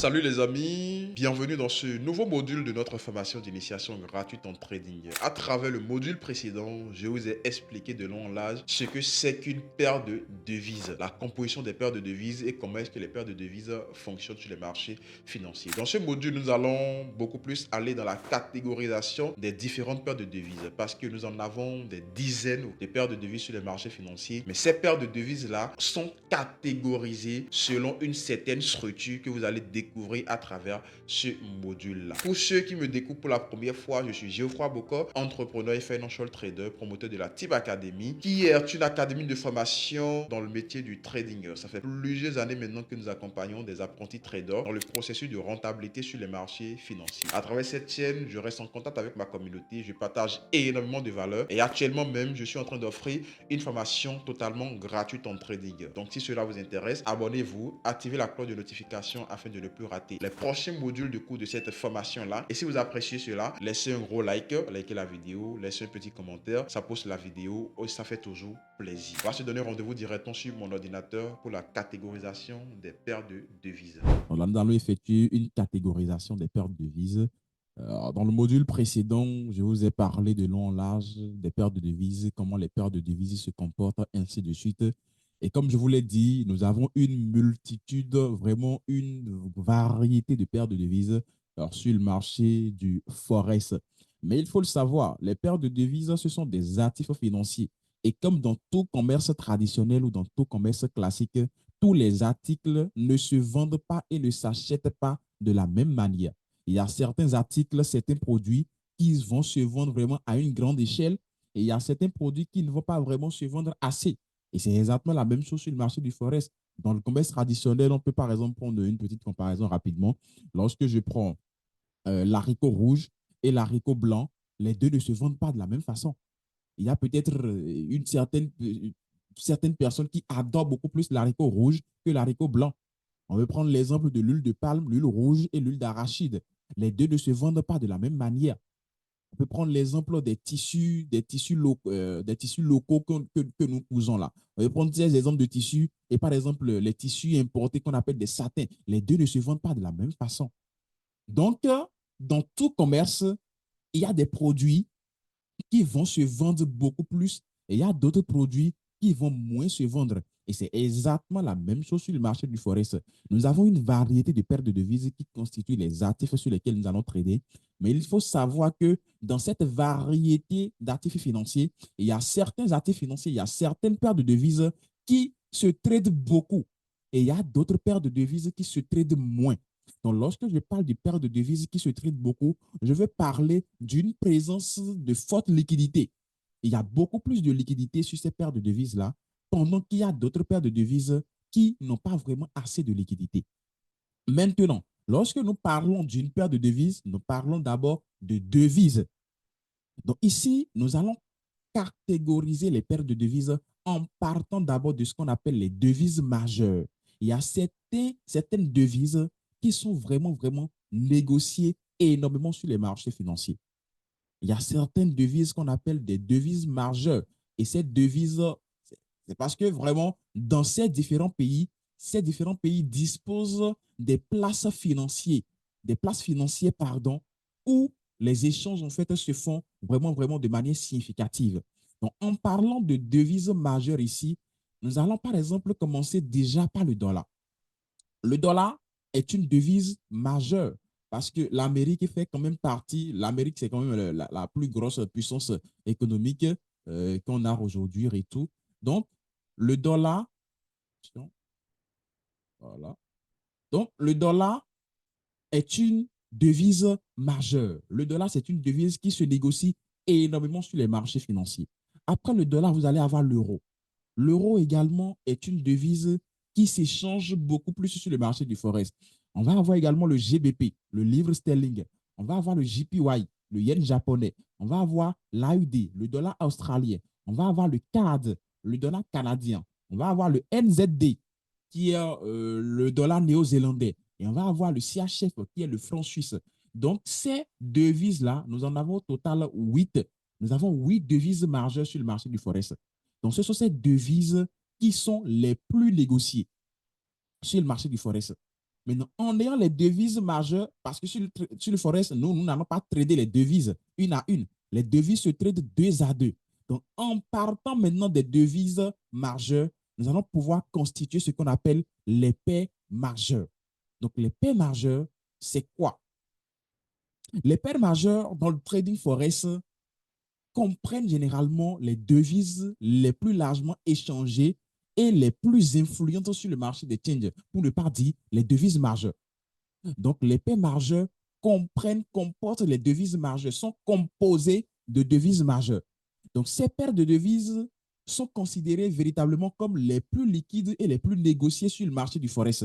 Salut les amis, bienvenue dans ce nouveau module de notre formation d'initiation gratuite en trading. À travers le module précédent, je vous ai expliqué de long en large ce que c'est qu'une paire de devises, la composition des paires de devises et comment est-ce que les paires de devises fonctionnent sur les marchés financiers. Dans ce module, nous allons beaucoup plus aller dans la catégorisation des différentes paires de devises parce que nous en avons des dizaines de paires de devises sur les marchés financiers. Mais ces paires de devises-là sont catégorisées selon une certaine structure que vous allez découvrir à travers ce module-là. Pour ceux qui me découvrent pour la première fois, je suis Geoffroy Boko, entrepreneur et financial trader, promoteur de la TIB Academy, qui est une académie de formation dans le métier du trading. Ça fait plusieurs années maintenant que nous accompagnons des apprentis traders dans le processus de rentabilité sur les marchés financiers. À travers cette chaîne, je reste en contact avec ma communauté, je partage énormément de valeur et actuellement même, je suis en train d'offrir une formation totalement gratuite en trading. Donc si cela vous intéresse, abonnez-vous, activez la cloche de notification afin de ne plus rater les prochains modules de cours de cette formation-là. Et si vous appréciez cela, laissez un gros like, likez la vidéo, laissez un petit commentaire, ça pousse la vidéo et ça fait toujours plaisir. On va se donner rendez-vous directement sur mon ordinateur pour la catégorisation des paires de devises. Donc là, nous allons effectuer une catégorisation des paires de devises. Dans le module précédent, je vous ai parlé de long en large des paires de devises, comment les paires de devises se comportent, ainsi de suite. Et comme je vous l'ai dit, nous avons une multitude, vraiment une variété de paires de devises sur le marché du Forex. Mais il faut le savoir, les paires de devises, ce sont des actifs financiers. Et comme dans tout commerce traditionnel ou dans tout commerce classique, tous les articles ne se vendent pas et ne s'achètent pas de la même manière. Il y a certains articles, certains produits qui vont se vendre vraiment à une grande échelle et il y a certains produits qui ne vont pas vraiment se vendre assez. Et c'est exactement la même chose sur le marché du Forex. Dans le commerce traditionnel, on peut par exemple prendre une petite comparaison rapidement. Lorsque je prends l'haricot rouge et l'haricot blanc, les deux ne se vendent pas de la même façon. Il y a peut-être certaines personnes qui adorent beaucoup plus l'haricot rouge que l'haricot blanc. On veut prendre l'exemple de l'huile de palme, l'huile rouge et l'huile d'arachide. Les deux ne se vendent pas de la même manière. On peut prendre l'exemple des tissus locaux que nous cousons là. On peut prendre des exemples de tissus et par exemple les tissus importés qu'on appelle des satins. Les deux ne se vendent pas de la même façon. Donc, dans tout commerce, il y a des produits qui vont se vendre beaucoup plus et il y a d'autres produits qui vont moins se vendre. Et c'est exactement la même chose sur le marché du Forex. Nous avons une variété de paires de devises qui constituent les actifs sur lesquels nous allons trader. Mais il faut savoir que dans cette variété d'actifs financiers, il y a certains actifs financiers, il y a certaines paires de devises qui se tradent beaucoup. Et il y a d'autres paires de devises qui se tradent moins. Donc, lorsque je parle de paires de devises qui se traitent beaucoup, je veux parler d'une présence de forte liquidité. Il y a beaucoup plus de liquidité sur ces paires de devises-là, pendant qu'il y a d'autres paires de devises qui n'ont pas vraiment assez de liquidité. Maintenant, lorsque nous parlons d'une paire de devises, nous parlons d'abord de devises. Donc ici, nous allons catégoriser les paires de devises en partant d'abord de ce qu'on appelle les devises majeures. Il y a certaines devises qui sont vraiment négociées énormément sur les marchés financiers. Il y a certaines devises qu'on appelle des devises majeures. Et ces devises, c'est parce que vraiment, dans ces différents pays disposent des places financières, pardon, où les échanges, en fait, se font vraiment de manière significative. Donc, en parlant de devises majeures ici, nous allons par exemple commencer déjà par le dollar. Le dollar est une devise majeure parce que l'Amérique fait quand même partie, l'Amérique c'est quand même la plus grosse puissance économique qu'on a aujourd'hui et tout. Donc, le dollar, voilà. Donc, le dollar est une devise majeure. Le dollar, c'est une devise qui se négocie énormément sur les marchés financiers. Après le dollar, vous allez avoir l'euro. L'euro également est une devise qui s'échange beaucoup plus sur le marché du Forex. On va avoir également le GBP, le livre sterling. On va avoir le JPY, le yen japonais. On va avoir l'AUD, le dollar australien. On va avoir le CAD, le dollar canadien. On va avoir le NZD, qui est le dollar néo-zélandais. Et on va avoir le CHF, qui est le franc suisse. Donc, ces devises-là, nous en avons au total 8. Nous avons 8 devises majeures sur le marché du Forex. Donc, ce sont ces devises qui sont les plus négociées sur le marché du Forex. Maintenant, en ayant les devises majeures, parce que sur le Forex, nous n'allons pas trader les devises une à une. Les devises se tradent deux à deux. Donc, en partant maintenant des devises majeures, nous allons pouvoir constituer ce qu'on appelle les paires majeures. Donc, les paires majeures, c'est quoi? Les paires majeures dans le trading Forex comprennent généralement les devises les plus largement échangées et les plus influentes sur le marché des changes, pour ne pas dire les devises majeures. Donc, les paires majeures comportent les devises majeures, sont composées de devises majeures. Donc, ces paires de devises sont considérées véritablement comme les plus liquides et les plus négociées sur le marché du Forex.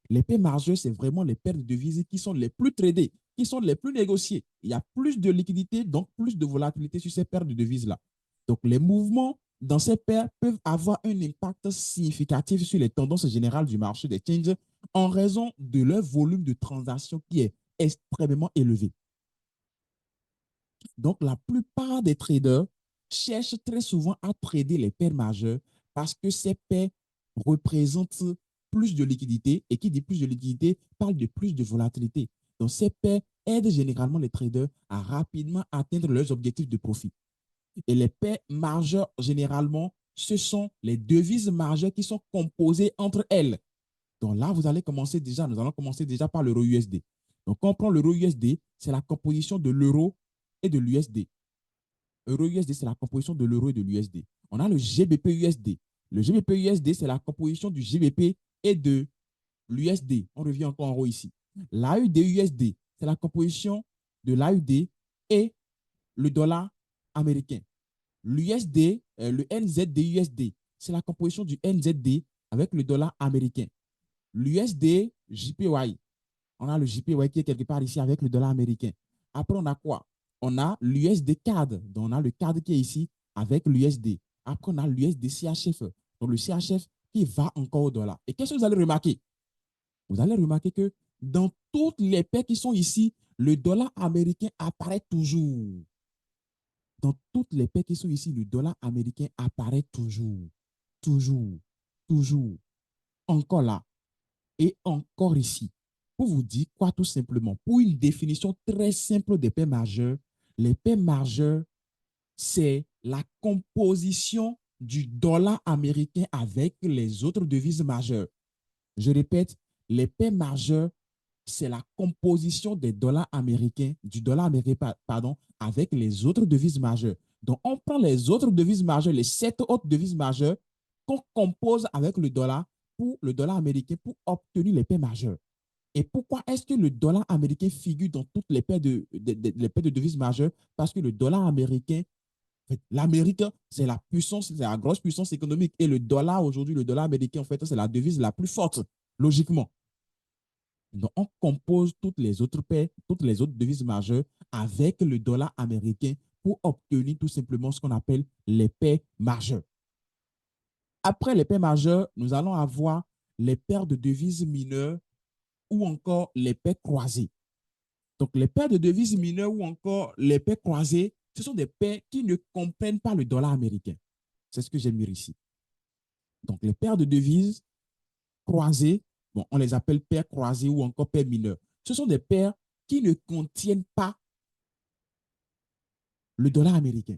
Les paires majeures, c'est vraiment les paires de devises qui sont les plus tradées, qui sont les plus négociées. Il y a plus de liquidité, donc plus de volatilité sur ces paires de devises-là. Donc, les mouvements dans ces paires peuvent avoir un impact significatif sur les tendances générales du marché des changes en raison de leur volume de transactions qui est extrêmement élevé. Donc, la plupart des traders cherchent très souvent à trader les paires majeures parce que ces paires représentent plus de liquidité et qui dit plus de liquidité parle de plus de volatilité. Donc, ces paires aident généralement les traders à rapidement atteindre leurs objectifs de profit. Et les paires majeures, généralement, ce sont les devises majeures qui sont composées entre elles. Donc là, nous allons commencer déjà par l'euro USD. Donc, quand on prend l'euro USD, c'est la composition de l'euro et de l'USD. Euro USD, c'est la composition de l'euro et de l'USD. On a le GBP USD. Le GBP USD, c'est la composition du GBP et de l'USD. On revient encore en haut ici. L'AUD USD, c'est la composition de l'AUD et le dollar américain. L'USD, le NZD USD, c'est la composition du NZD avec le dollar américain. L'USD JPY, on a le JPY qui est quelque part ici avec le dollar américain. Après, on a quoi? On a l'USD CAD, donc on a le CAD qui est ici avec l'USD. Après, on a l'USD CHF, donc le CHF qui va encore au dollar. Et qu'est-ce que vous allez remarquer? Vous allez remarquer que dans toutes les paires qui sont ici, le dollar américain apparaît toujours. Dans toutes les paires qui sont ici, le dollar américain apparaît toujours, toujours, toujours. Encore là et encore ici. Pour vous dire quoi tout simplement? Pour une définition très simple des paires majeures, les paires majeures, c'est la composition du dollar américain avec les autres devises majeures. Je répète, les paires majeures, c'est la composition des dollars américains, du dollar américain, pardon, avec les autres devises majeures. Donc, on prend les autres devises majeures, les 7 autres devises majeures qu'on compose avec le dollar américain pour obtenir les paires majeures. Et pourquoi est-ce que le dollar américain figure dans toutes les paires les paires de devises majeures? Parce que le dollar américain, en fait, l'Amérique, c'est la puissance, c'est la grosse puissance économique. Et le dollar, aujourd'hui, le dollar américain, en fait, c'est la devise la plus forte, logiquement. Donc, on compose toutes les autres paires, toutes les autres devises majeures avec le dollar américain pour obtenir tout simplement ce qu'on appelle les paires majeures. Après les paires majeures, nous allons avoir les paires de devises mineures ou encore les paires croisées. Donc, les paires de devises mineures ou encore les paires croisées, ce sont des paires qui ne comprennent pas le dollar américain. C'est ce que j'ai mis ici. Donc, les paires de devises croisées, bon, on les appelle paires croisées ou encore paires mineures. Ce sont des paires qui ne contiennent pas le dollar américain,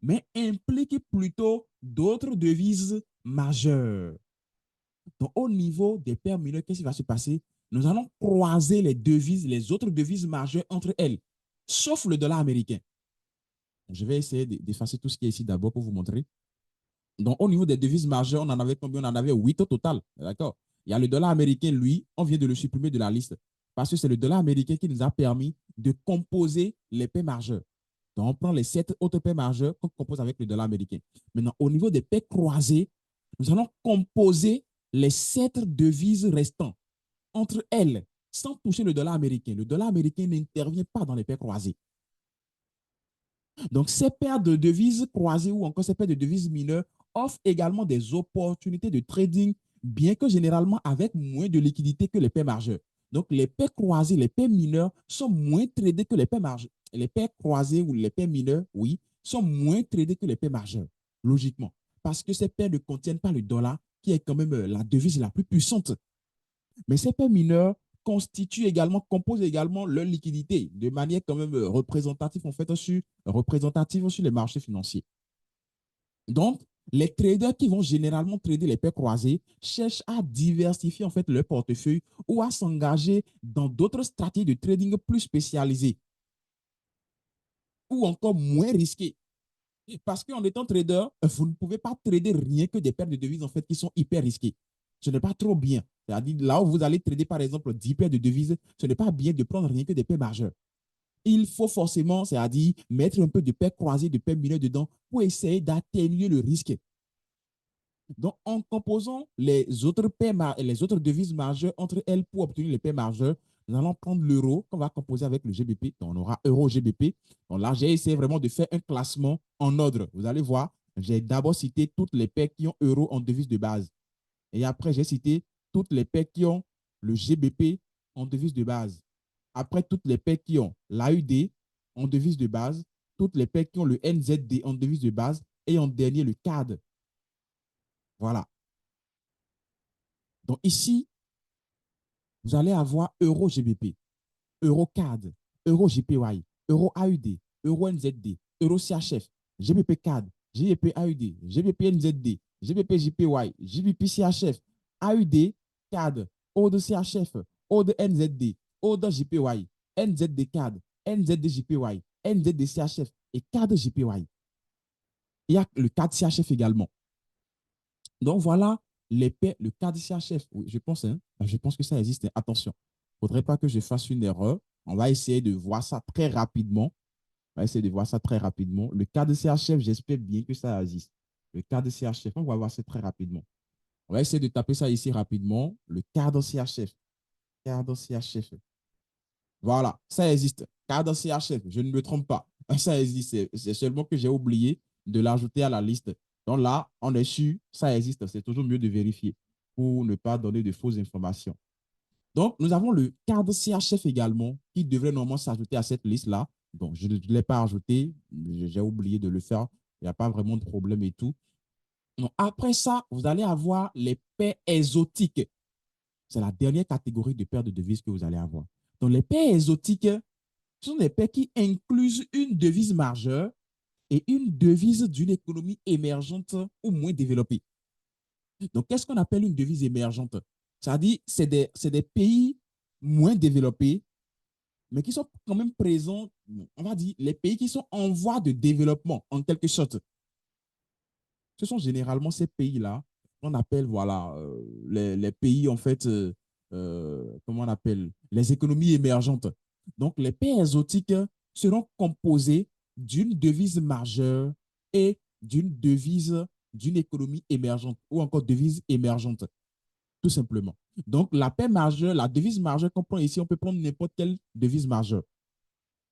mais impliquent plutôt d'autres devises majeures. Donc, au niveau des paires mineures, qu'est-ce qui va se passer? Nous allons croiser les devises, les autres devises majeures entre elles, sauf le dollar américain. Je vais essayer d'effacer tout ce qui est ici d'abord pour vous montrer. Donc, au niveau des devises majeures, on en avait combien? On en avait 8 au total. D'accord? Il y a le dollar américain, lui, on vient de le supprimer de la liste parce que c'est le dollar américain qui nous a permis de composer les paires majeures. Donc, on prend les 7 autres paires majeures qu'on compose avec le dollar américain. Maintenant, au niveau des paires croisées, nous allons composer les 7 devises restantes entre elles sans toucher le dollar américain. Le dollar américain n'intervient pas dans les paires croisées. Donc, ces paires de devises croisées ou encore ces paires de devises mineures offrent également des opportunités de trading, bien que généralement avec moins de liquidité que les paires majeures. Donc, les paires croisées, les paires mineures sont moins tradées que les paires majeures. Les paires croisées ou les paires mineures, oui, sont moins tradées que les paires majeures, logiquement, parce que ces paires ne contiennent pas le dollar, qui est quand même la devise la plus puissante. Mais ces paires mineures composent également leur liquidité de manière quand même représentative, en fait, représentative sur les marchés financiers. Donc, les traders qui vont généralement trader les paires croisées cherchent à diversifier en fait leur portefeuille ou à s'engager dans d'autres stratégies de trading plus spécialisées ou encore moins risquées. Parce qu'en étant trader, vous ne pouvez pas trader rien que des paires de devises en fait qui sont hyper risquées. Ce n'est pas trop bien. C'est-à-dire là où vous allez trader par exemple 10 paires de devises, ce n'est pas bien de prendre rien que des paires majeures. Il faut forcément, c'est-à-dire mettre un peu de paires croisées, de paires mineures dedans pour essayer d'atténuer le risque. Donc, en composant les autres devises majeures entre elles pour obtenir les paires majeures, nous allons prendre l'euro qu'on va composer avec le GBP. Donc, on aura euro GBP. Donc là, j'ai essayé vraiment de faire un classement en ordre. Vous allez voir, j'ai d'abord cité toutes les paires qui ont euro en devise de base. Et après, j'ai cité toutes les paires qui ont le GBP en devise de base. Après, toutes les paires qui ont l'AUD en devise de base, toutes les paires qui ont le NZD en devise de base et en dernier, le CAD. Voilà. Donc ici, vous allez avoir Euro GBP, Euro CAD, Euro JPY, Euro AUD, Euro NZD, Euro CHF, GBP CAD, GBP AUD, GBP NZD, GBP JPY, GBP CHF, AUD CAD, ODE CHF, ODE NZD, ODE JPY, NZD CAD, NZD JPY, NZD CHF et CAD JPY. Il y a le CAD CHF également. Donc voilà le cas du CHF. Oui, je pense que ça existe. Attention, il ne faudrait pas que je fasse une erreur. On va essayer de voir ça très rapidement. On va essayer de voir ça très rapidement. Le cas de CHF, j'espère bien que ça existe. Le cas de CHF, on va voir ça très rapidement. On va essayer de taper ça ici rapidement. Le cadre CHF. Cadre CHF. Voilà, ça existe. Cadre CHF, je ne me trompe pas. Ça existe. C'est seulement que j'ai oublié de l'ajouter à la liste. Donc là, on est sûr, ça existe. C'est toujours mieux de vérifier pour ne pas donner de fausses informations. Donc, nous avons le cadre CHF également qui devrait normalement s'ajouter à cette liste-là. Donc, je ne l'ai pas ajouté. J'ai oublié de le faire. Il n'y a pas vraiment de problème et tout. Donc, après ça, vous allez avoir les paires exotiques. C'est la dernière catégorie de paires de devises que vous allez avoir. Donc, les paires exotiques, ce sont des paires qui incluent une devise majeure et une devise d'une économie émergente ou moins développée. Donc, qu'est-ce qu'on appelle une devise émergente? C'est-à-dire, c'est des pays moins développés, mais qui sont quand même présents, on va dire, les pays qui sont en voie de développement, en quelque sorte. Ce sont généralement ces pays-là qu'on appelle, voilà, les pays, en fait, comment on appelle, les économies émergentes. Donc, les pays exotiques seront composés d'une devise majeure et d'une devise d'une économie émergente ou encore devise émergente, tout simplement. Donc, la paix majeure, la devise majeure qu'on prend ici, on peut prendre n'importe quelle devise majeure.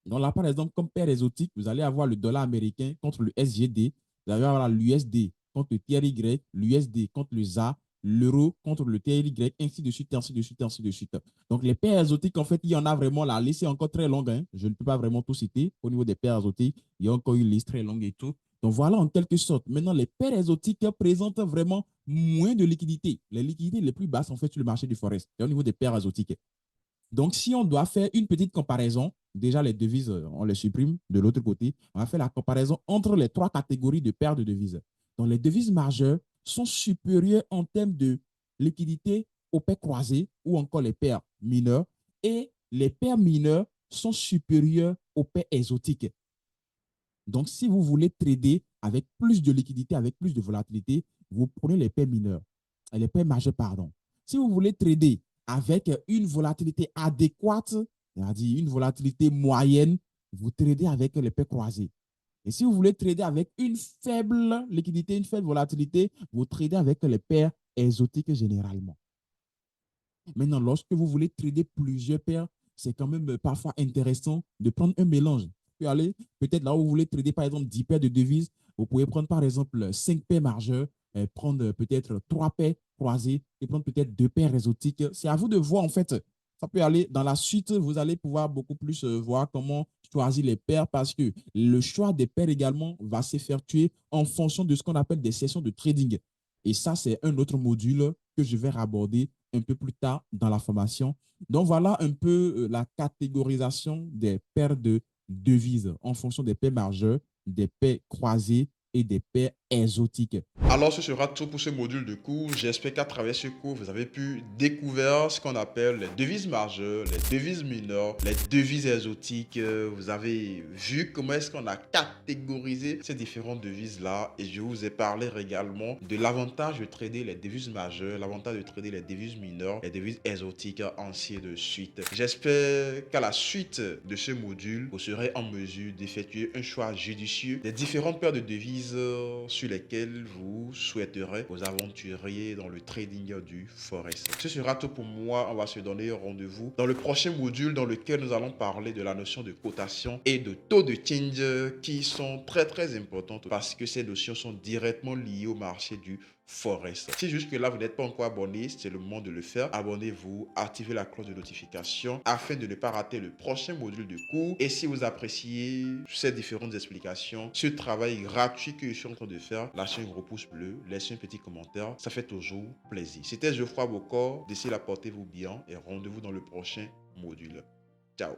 Donc là, par exemple, comme paire exotique, vous allez avoir le dollar américain contre le SGD, vous allez avoir l'USD contre le TRY, l'USD contre le ZA, l'euro contre le TRY, ainsi de suite, ainsi de suite, ainsi de suite. Donc les paires exotiques, en fait, il y en a vraiment, la liste est encore très longue, hein. Je ne peux pas vraiment tout citer. Au niveau des paires exotiques, il y a encore une liste très longue et tout. Donc voilà, en quelque sorte. Maintenant, les paires exotiques présentent vraiment moins de liquidités. Les liquidités les plus basses, en fait, sur le marché du forex, et au niveau des paires exotiques. Donc, si on doit faire une petite comparaison, déjà les devises, on les supprime de l'autre côté. On va faire la comparaison entre les trois catégories de paires de devises. Donc, les devises majeures sont supérieures en termes de liquidité aux paires croisées ou encore les paires mineures. Et les paires mineures sont supérieures aux paires exotiques. Donc, si vous voulez trader avec plus de liquidité, avec plus de volatilité, vous prenez les paires mineures, les paires majeures, pardon. Si vous voulez trader avec une volatilité adéquate, c'est-à-dire une volatilité moyenne, vous tradez avec les paires croisées. Et si vous voulez trader avec une faible liquidité, une faible volatilité, vous tradez avec les paires exotiques généralement. Maintenant, lorsque vous voulez trader plusieurs paires, c'est quand même parfois intéressant de prendre un mélange. Vous pouvez aller peut-être là où vous voulez trader, par exemple, 10 paires de devises, vous pouvez prendre, par exemple, 5 paires majeures, prendre peut-être 3 paires croisées et prendre peut-être 2 paires exotiques. C'est à vous de voir, en fait. Ça peut aller dans la suite, vous allez pouvoir beaucoup plus voir comment choisir les paires parce que le choix des paires également va s'effectuer en fonction de ce qu'on appelle des sessions de trading. Et ça, c'est un autre module que je vais aborder un peu plus tard dans la formation. Donc, voilà un peu la catégorisation des paires de devises en fonction des paires majeures, des paires croisées et des paires exotiques. Alors, ce sera tout pour ce module de cours. J'espère qu'à travers ce cours, vous avez pu découvrir ce qu'on appelle les devises majeures, les devises mineures, les devises exotiques. Vous avez vu comment est-ce qu'on a catégorisé ces différentes devises-là. Et je vous ai parlé également de l'avantage de trader les devises majeures, l'avantage de trader les devises mineures, les devises exotiques, ainsi de suite. J'espère qu'à la suite de ce module, vous serez en mesure d'effectuer un choix judicieux des différentes paires de devises sur lesquelles vous souhaiterez vous aventurer dans le trading du Forex. Ce sera tout pour moi. On va se donner rendez-vous dans le prochain module dans lequel nous allons parler de la notion de cotation et de taux de change qui sont très importantes parce que ces notions sont directement liées au marché du Forex. Si jusque-là vous n'êtes pas encore abonné, c'est le moment de le faire. Abonnez-vous, activez la cloche de notification afin de ne pas rater le prochain module de cours. Et si vous appréciez ces différentes explications, ce travail gratuit que je suis en train de faire, lâchez un gros pouce bleu, laissez un petit commentaire, ça fait toujours plaisir. C'était Geoffroy Bocor, d'ici là portez-vous bien et rendez-vous dans le prochain module. Ciao.